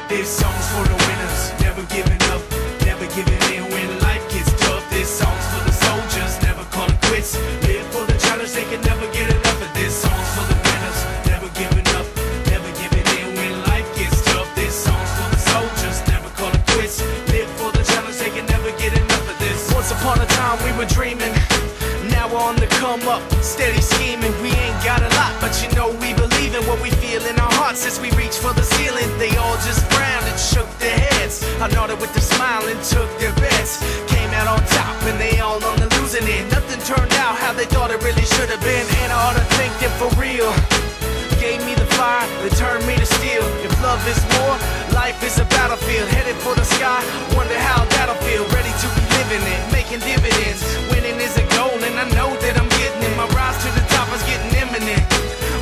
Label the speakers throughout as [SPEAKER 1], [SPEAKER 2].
[SPEAKER 1] This song's for the winners, never giving up, never giving in when life gets tough. This song's for the soldiers, never call it quits. Live for the challenge, they can never get enough of this. Song's for the winners, never giving up, never giving in when life gets tough. This song's for the soldiers, never call it quits. Live for the challenge, they can never get enough of this. Once upon a time we were dreaming, now we're on the come up, steady scheming. We ain't got a lot, but you know we believe in what we feel in our hearts. As we reach for the ceiling, they all just frowned and shook their heads. I nodded with their smile and took their bets. Came out on top and they all on the losing end. Nothing turned out how they thought it really should have been. And I ought to thank them for real. Gave me the fire, they turned me to steel. If love is war, life is a battlefield. Headed for the sky, wonder how that'll feel. Ready to be living it, making dividends. Winning is a goal and I know that I'm getting it. My rise to the top is getting imminent.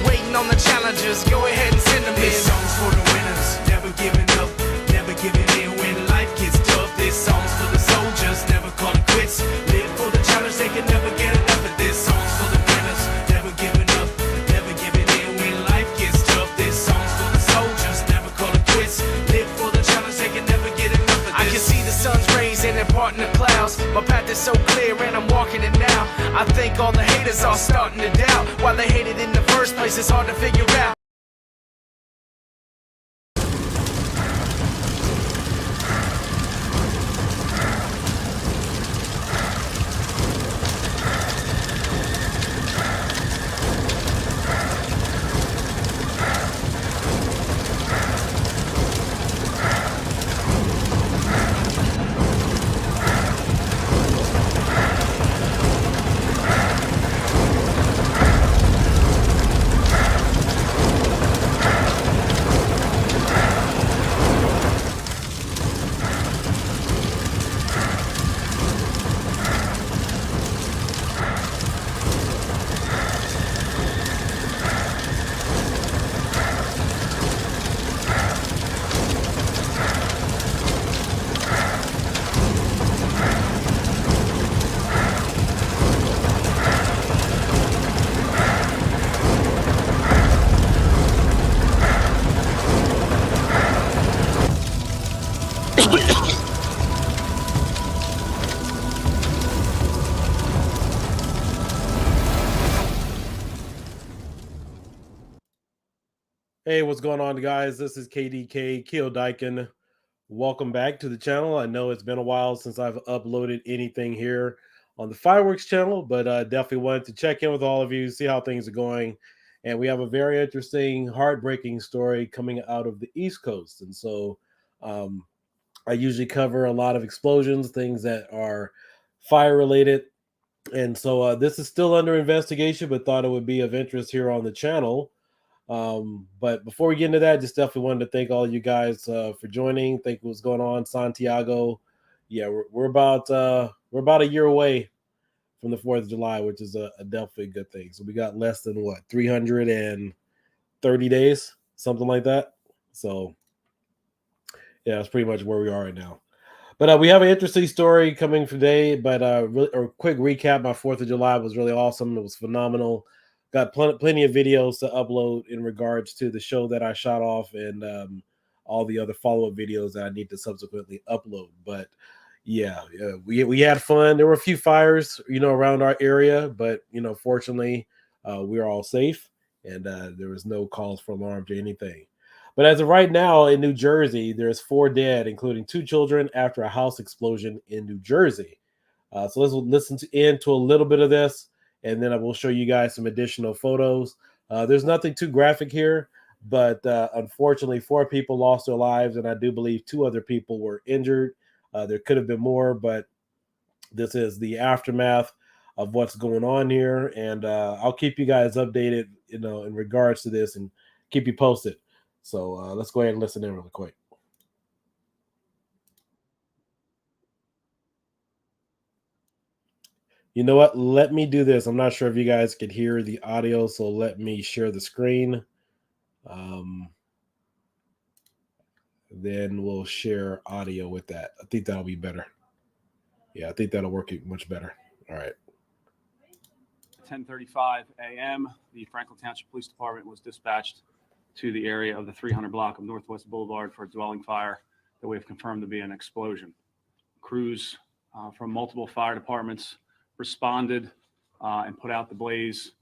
[SPEAKER 1] Waiting on the challengers, go ahead and send them in. This song's for the winners, never giving up, never giving in when life gets tough. This song's for the soldiers, never call it quits. Live for the challenge, they can never get enough of this. Song's for the winners, never giving up, never giving in when life gets tough. This song's for the soldiers, never call it quits. Live for the challenge, they can never get enough of this. I can see the sun's rays and they're parting the clouds. My path is so clear and I'm walking it now. I think all the haters are starting to doubt why they hated in the first place. It's hard to figure out.
[SPEAKER 2] Hey, what's going on, guys? This is KDK Keo Daikin. Welcome back to the channel. I know it's been a while since I've uploaded anything here on the Fireworks channel, but definitely wanted to check in with all of you, see how things are going. And we have a very interesting, heartbreaking story coming out of the East Coast. And so I usually cover a lot of explosions, things that are fire related. And so this is still under investigation, but thought it would be of interest here on the channel. But before we get into that, just definitely wanted to thank all you guys for joining. Thank you what's going on, Santiago. Yeah, we're about a year away from the 4th of July, which is a definitely good thing. So we got less than 330 days, something like that. So yeah, that's pretty much where we are right now. But we have an interesting story coming today. But a quick recap: my 4th of July was really awesome. It was phenomenal. Got plenty of videos to upload in regards to the show that I shot off and all the other follow-up videos that I need to subsequently upload. But yeah, we had fun. There were a few fires, around our area, but fortunately, we are all safe and there was no calls for alarm to anything. But as of right now in New Jersey, there's 4 dead, including 2 children, after a house explosion in New Jersey. So let's listen into a little bit of this, and then I will show you guys some additional photos. There's nothing too graphic here, but unfortunately, 4 people lost their lives, and I do believe 2 other people were injured. There could have been more, but this is the aftermath of what's going on here, and I'll keep you guys updated, in regards to this, and keep you posted. So let's go ahead and listen in really quick. You know what? Let me do this. I'm not sure if you guys could hear the audio, so let me share the screen. Then we'll share audio with that. I think that'll be better. Yeah, I think that'll work much better. All right.
[SPEAKER 3] 10:35 a.m., the Franklin Township Police Department was dispatched to the area of the 300 block of Northwest Boulevard for a dwelling fire that we have confirmed to be an explosion. Crews from multiple fire departments responded and put out the blaze.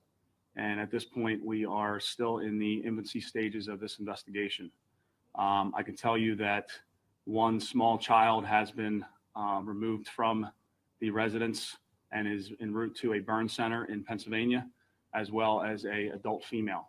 [SPEAKER 3] And at this point, we are still in the infancy stages of this investigation. I can tell you that one small child has been removed from the residence and is en route to a burn center in Pennsylvania, as well as an adult female.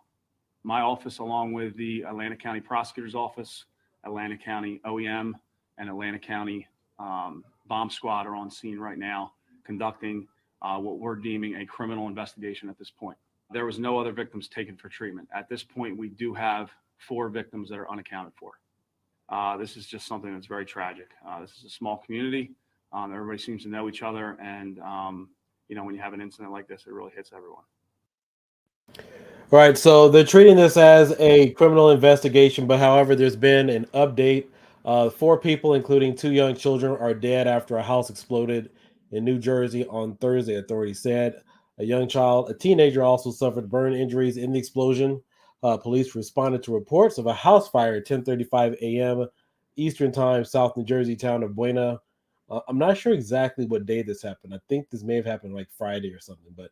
[SPEAKER 3] My office, along with the Atlanta County Prosecutor's Office, Atlanta County OEM, and Atlanta County Bomb Squad are on scene right now conducting what we're deeming a criminal investigation at this point. There was no other victims taken for treatment. At this point, we do have 4 victims that are unaccounted for. This is just something that's very tragic. This is a small community. Everybody seems to know each other. And, when you have an incident like this, it really hits everyone.
[SPEAKER 2] All right. So they're treating this as a criminal investigation. But however, there's been an update. 4 people, including 2 young children, are dead after a house exploded in New Jersey on Thursday, authorities said. A teenager, also suffered burn injuries in the explosion. Police responded to reports of a house fire at 10:35 a.m. Eastern Time, South New Jersey town of Buena. I'm not sure exactly what day this happened. I think this may have happened like Friday or something. But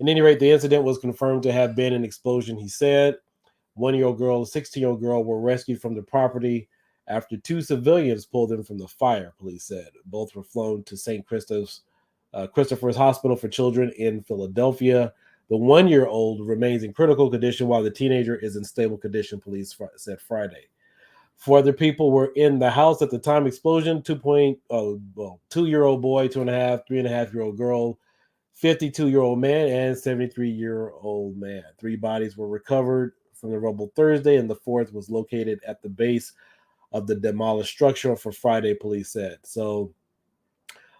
[SPEAKER 2] at any rate, the incident was confirmed to have been an explosion, he said. 1-year-old girl, a 16-year-old girl were rescued from the property after 2 civilians pulled them from the fire, police said. Both were flown to St. Christopher's Hospital for Children in Philadelphia. The 1-year-old remains in critical condition while the teenager is in stable condition, police said Friday. 4 other people were in the house at the time of explosion. 2-year-old boy, 2.5, 3.5-year-old girl, 52-year-old man, and 73-year-old man. 3 bodies were recovered from the rubble Thursday, and the 4th was located at the base of the demolished structure for Friday, police said. So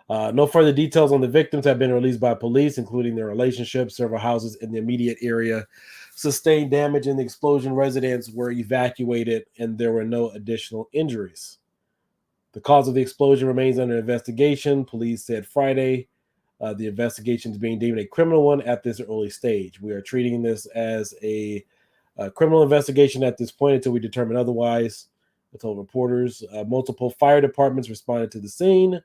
[SPEAKER 2] no further details on the victims have been released by police, including their relationship. Several houses in the immediate area sustained damage in the explosion. Residents were evacuated, and there were no additional injuries. The cause of the explosion remains under investigation, police said Friday. The investigation is being deemed a criminal one at this early stage. We are treating this as a criminal investigation at this point until we determine otherwise, I told reporters. Multiple fire departments responded to the scene.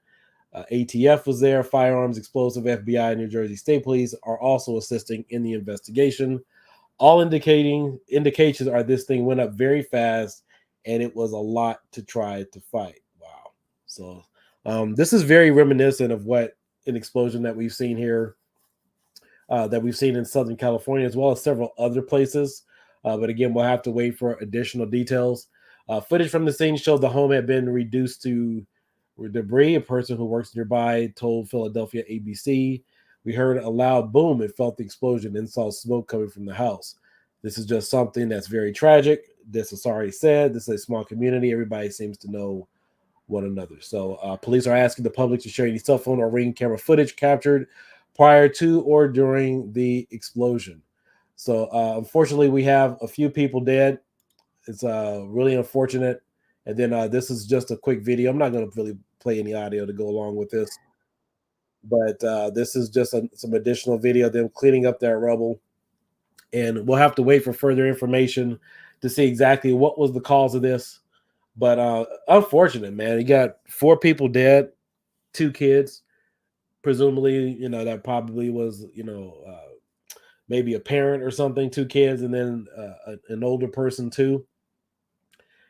[SPEAKER 2] ATF was there. Firearms, explosive, FBI, and New Jersey State Police are also assisting in the investigation. All indications are this thing went up very fast, and it was a lot to try to fight. Wow. So this is very reminiscent of what an explosion that we've seen here, that we've seen in Southern California, as well as several other places. But again, we'll have to wait for additional details. Footage from the scene showed the home had been reduced to debris. A person who works nearby told Philadelphia ABC, "We heard a loud boom and felt the explosion and saw smoke coming from the house. This is just something that's very tragic." This is already said. This is a small community. Everybody seems to know one another. So police are asking the public to share any cell phone or ring camera footage captured prior to or during the explosion. So unfortunately, we have a few people dead. It's really unfortunate. And then this is just a quick video. I'm not going to really play any audio to go along with this, but this is just some additional video of them cleaning up that rubble. And we'll have to wait for further information to see exactly what was the cause of this. But unfortunate, man. You got 4 people dead, 2 kids. Presumably, that probably was, maybe a parent or something, 2 kids, and then an older person too.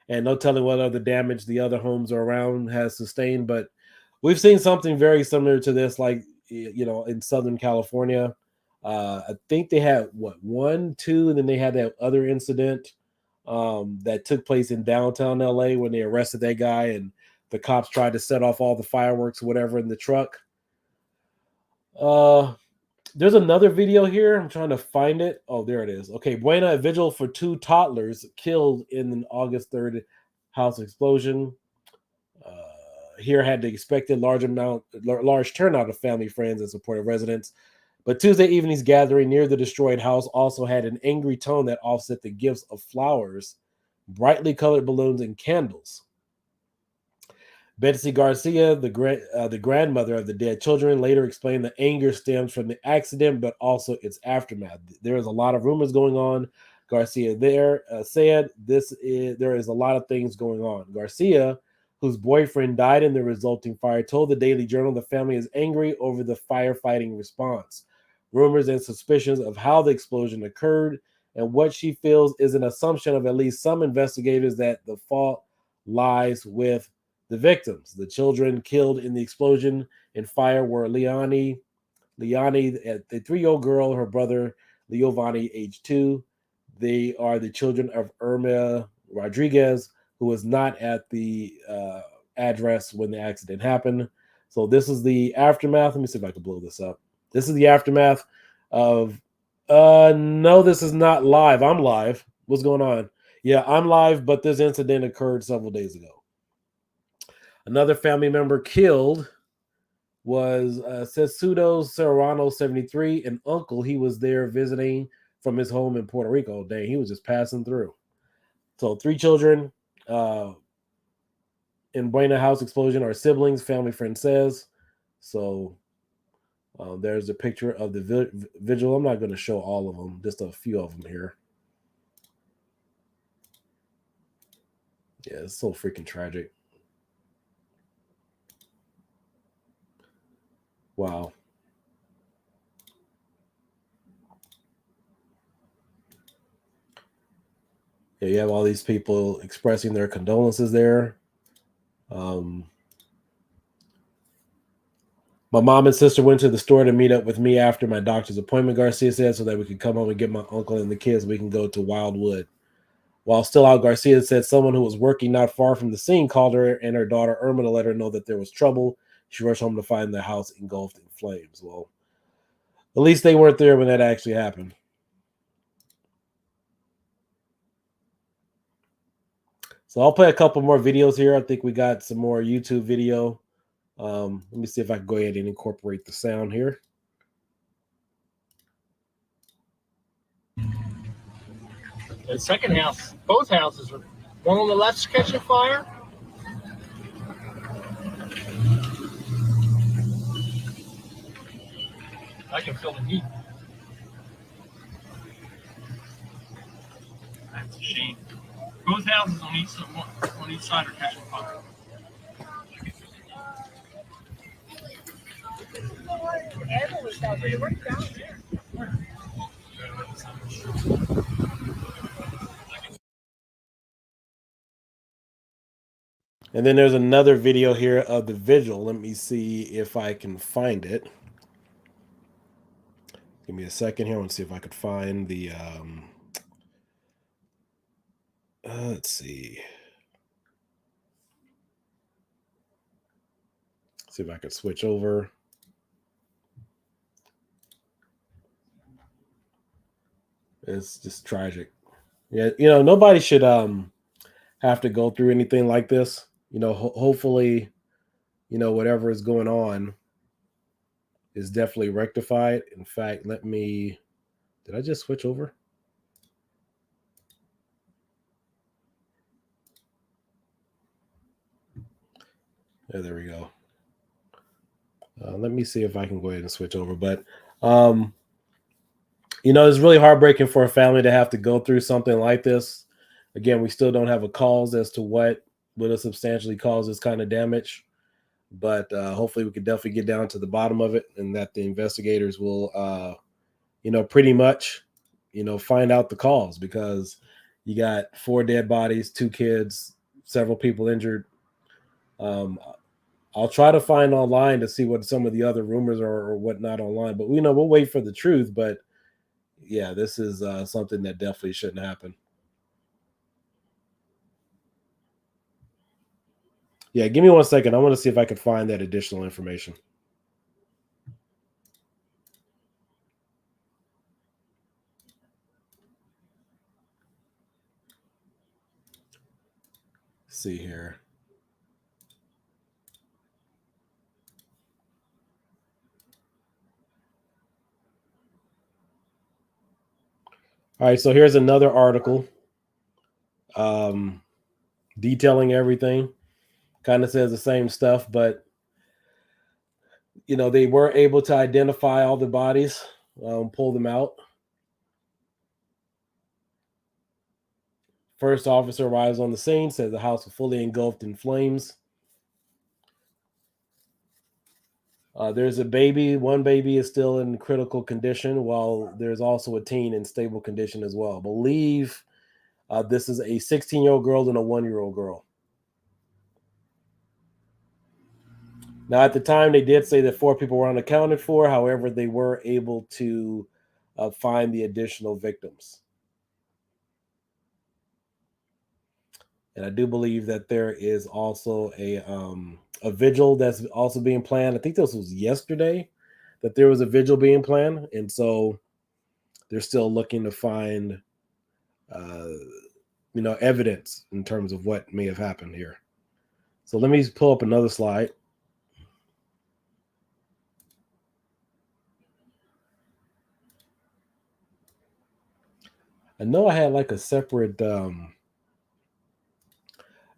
[SPEAKER 2] And no telling what other damage the other homes around has sustained. But we've seen something very similar to this, like, in Southern California. I think they had 1, 2, and then they had that other incident that took place in downtown LA when they arrested that guy and the cops tried to set off all the fireworks or whatever in the truck. There's another video here. I'm trying to find it. Oh, there it is. Okay, Buena, a vigil for 2 toddlers killed in an August 3rd house explosion. Here had the expected large turnout of family, friends, and supportive residents. But Tuesday evening's gathering near the destroyed house also had an angry tone that offset the gifts of flowers, brightly colored balloons, and candles. Betsy Garcia, the grandmother of the dead children, later explained the anger stems from the accident, but also its aftermath. There is a lot of rumors going on Garcia there said there is a lot of things going on. Garcia, whose boyfriend died in the resulting fire, told the Daily Journal the family is angry over the firefighting response. Rumors and suspicions of how the explosion occurred and what she feels is an assumption of at least some investigators that the fault lies with the victims. The children killed in the explosion and fire were Liani, the 3-year-old girl, her brother, Leovani, age 2. They are the children of Irma Rodriguez, who was not at the address when the accident happened. So this is the aftermath. Let me see if I can blow this up. This is the aftermath of no, this is not live. I'm live. What's going on? Yeah, I'm live, but this incident occurred several days ago. Another family member killed was Cesudo Serrano, 73, an uncle. He was there visiting from his home in Puerto Rico. Dang, he was just passing through. So 3 children in Buena House explosion are siblings, family friend says. So there's a picture of the vigil. I'm not going to show all of them, just a few of them here. Yeah, it's so freaking tragic. Wow. Yeah, you have all these people expressing their condolences there. My mom and sister went to the store to meet up with me after my doctor's appointment, Garcia said, so that we could come home and get my uncle and the kids. We can go to Wildwood. While still out, Garcia said someone who was working not far from the scene called her and her daughter Irma to let her know that there was trouble. She rushed home to find the house engulfed in flames. Well, at least they weren't there when that actually happened. So I'll play a couple more videos here. I think we got some more YouTube video. Let me see if I can go ahead and incorporate the sound here.
[SPEAKER 4] The second house, both houses are one on the left's catching fire. I can feel the heat. That's a shame. Both houses on each side are catching fire.
[SPEAKER 2] And then there's another video here of the vigil. Let me see if I can find it. Give me a second here. I want to see if I could find the let's see. See if I could switch over. It's just tragic. Yeah, nobody should have to go through anything like this. Hopefully, whatever is going on is definitely rectified. In fact, did I just switch over? Yeah, there we go. Let me see if I can go ahead and switch over. But, it's really heartbreaking for a family to have to go through something like this. Again, we still don't have a cause as to what would have substantially caused this kind of damage. But hopefully we can definitely get down to the bottom of it and that the investigators will, pretty much, find out the cause, because you got 4 dead bodies, 2 kids, several people injured. I'll try to find online to see what some of the other rumors are or whatnot online, but we'll wait for the truth. But yeah, this is something that definitely shouldn't happen. Yeah, give me 1 second. I want to see if I can find that additional information. Let's see here. All right, so here's another article detailing everything. Kind of says the same stuff, but they were able to identify all the bodies, pull them out. First officer arrives on the scene, says the house was fully engulfed in flames. There's a baby. One baby is still in critical condition, while there's also a teen in stable condition as well. I believe this is a 16-year-old girl and a 1-year-old girl. Now, at the time, they did say that 4 people were unaccounted for. However, they were able to find the additional victims. And I do believe that there is also a vigil that's also being planned. I think this was yesterday that there was a vigil being planned. And so they're still looking to find, evidence in terms of what may have happened here. So let me pull up another slide. I know I had like a separate,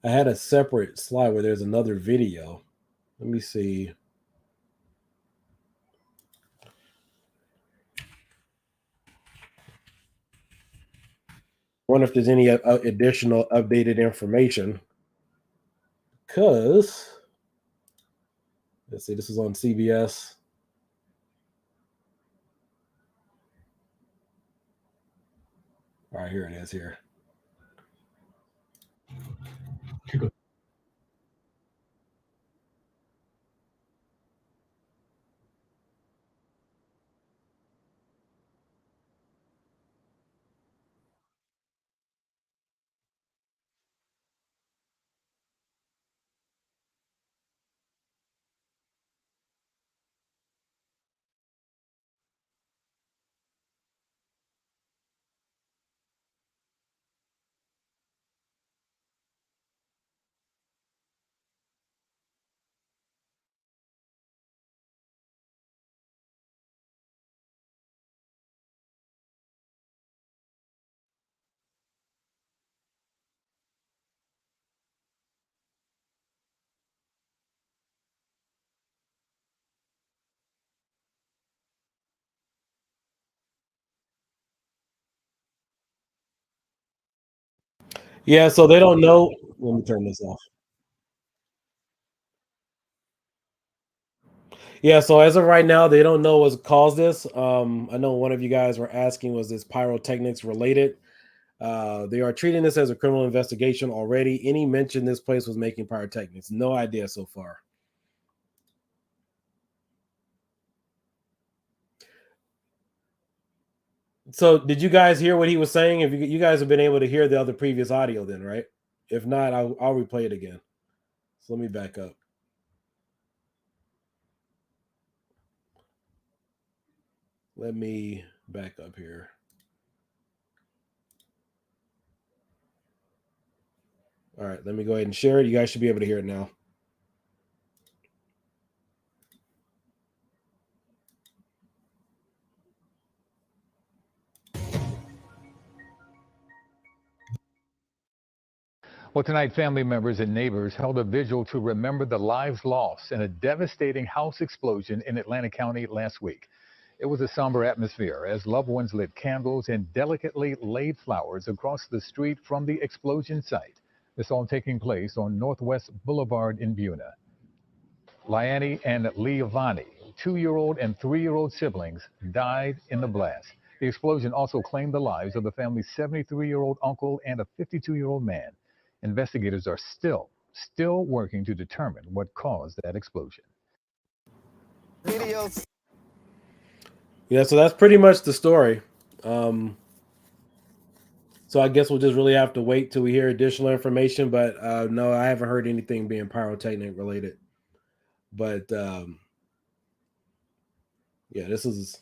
[SPEAKER 2] I had a separate slide where there's another video. Let me see. I wonder if there's any additional updated information. Because, let's see, this is on CBS. All right, here it is here. Yeah, so they don't know. Let me turn this off. Yeah, so as of right now, they don't know what's caused this. I know one of you guys were asking, was this pyrotechnics related? They are treating this as a criminal investigation already. Any mention this place was making pyrotechnics? No idea so far. So did you guys hear what he was saying? If you guys have been able to hear the other previous audio then, right? If not, I'll replay it again. So let me back up. Let me back up here. All right, let me go ahead and share it. You guys should be able to hear it now.
[SPEAKER 5] Well, tonight, family members and neighbors held a vigil to remember the lives lost in a devastating house explosion in Atlantic County last week. It was a somber atmosphere as loved ones lit candles and delicately laid flowers across the street from the explosion site. This all taking place on Northwest Boulevard in Buna. Liani and Leovani, 2-year-old and 3-year-old siblings, died in the blast. The explosion also claimed the lives of the family's 73-year-old uncle and a 52-year-old man. Investigators are still working to determine what caused that explosion.
[SPEAKER 2] Videos. Yeah, so that's pretty much the story. So I guess we'll just really have to wait till we hear additional information. But no, I haven't heard anything being pyrotechnic related. But yeah, this is.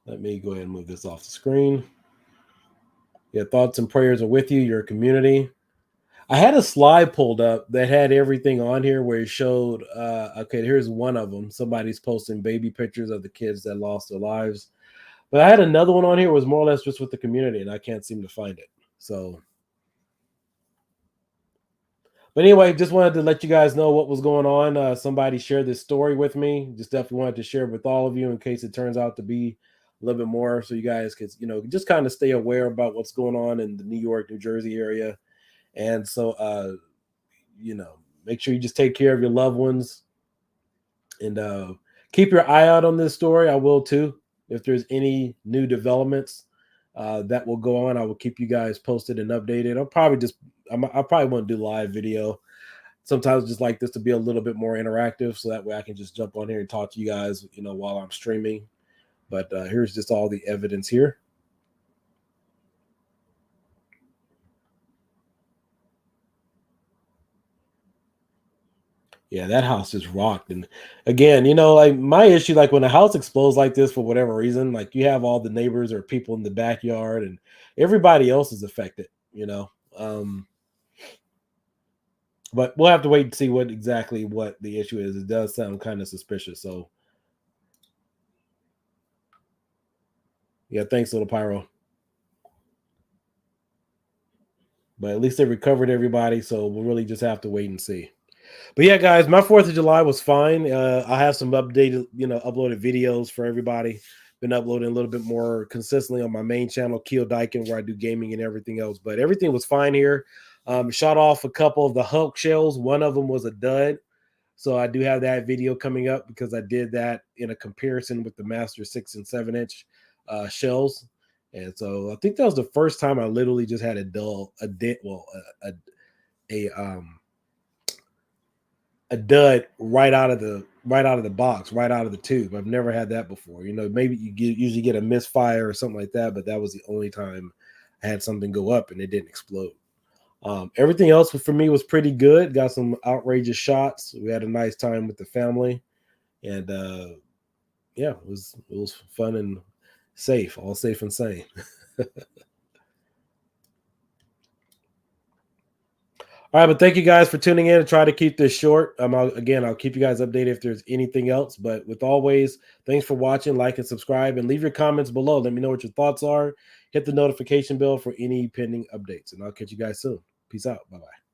[SPEAKER 2] Let me go ahead and move this off the screen. Yeah, thoughts and prayers are with you, your community. I had a slide pulled up that had everything on here where it showed, okay, here's one of them. Somebody's posting baby pictures of the kids that lost their lives. But I had another one on here was more or less just with the community, and I can't seem to find it. So, but anyway, just wanted to let you guys know what was going on. Somebody shared this story with me. Just definitely wanted to share it with all of you in case it turns out to be little bit more so you guys could, just kind of stay aware about what's going on in the New York, New Jersey area. And so, make sure you just take care of your loved ones and keep your eye out on this story. I will too. If there's any new developments that will go on, I will keep you guys posted and updated. I probably won't do live video. Sometimes I just like this to be a little bit more interactive, so that way I can just jump on here and talk to you guys, while I'm streaming. But here's just all the evidence here. Yeah, that house is rocked. And again, like my issue, like when a house explodes like this for whatever reason, like you have all the neighbors or people in the backyard and everybody else is affected, but we'll have to wait and see what the issue is. It does sound kind of suspicious. So yeah, thanks, Little Pyro. But at least they recovered everybody, so we'll really just have to wait and see. But yeah, guys, my 4th of July was fine. I have some uploaded videos for everybody. Been uploading a little bit more consistently on my main channel, Keel Dyken, where I do gaming and everything else. But everything was fine here. Shot off a couple of the Hulk shells. One of them was a dud. So I do have that video coming up because I did that in a comparison with the Master 6 and 7-inch shells. And so I think that was the first time I literally just had a dud right out of the box, right out of the tube. I've never had that before. Maybe you usually get a misfire or something like that, but that was the only time I had something go up and it didn't explode. Everything else for me was pretty good. Got some outrageous shots. We had a nice time with the family, and yeah, it was fun and safe, all safe and sane. All right, but thank you guys for tuning in and try to keep this short. I'll keep you guys updated if there's anything else. But with always, thanks for watching, like and subscribe, and leave your comments below. Let me know what your thoughts are. Hit the notification bell for any pending updates, and I'll catch you guys soon. Peace out. Bye-bye.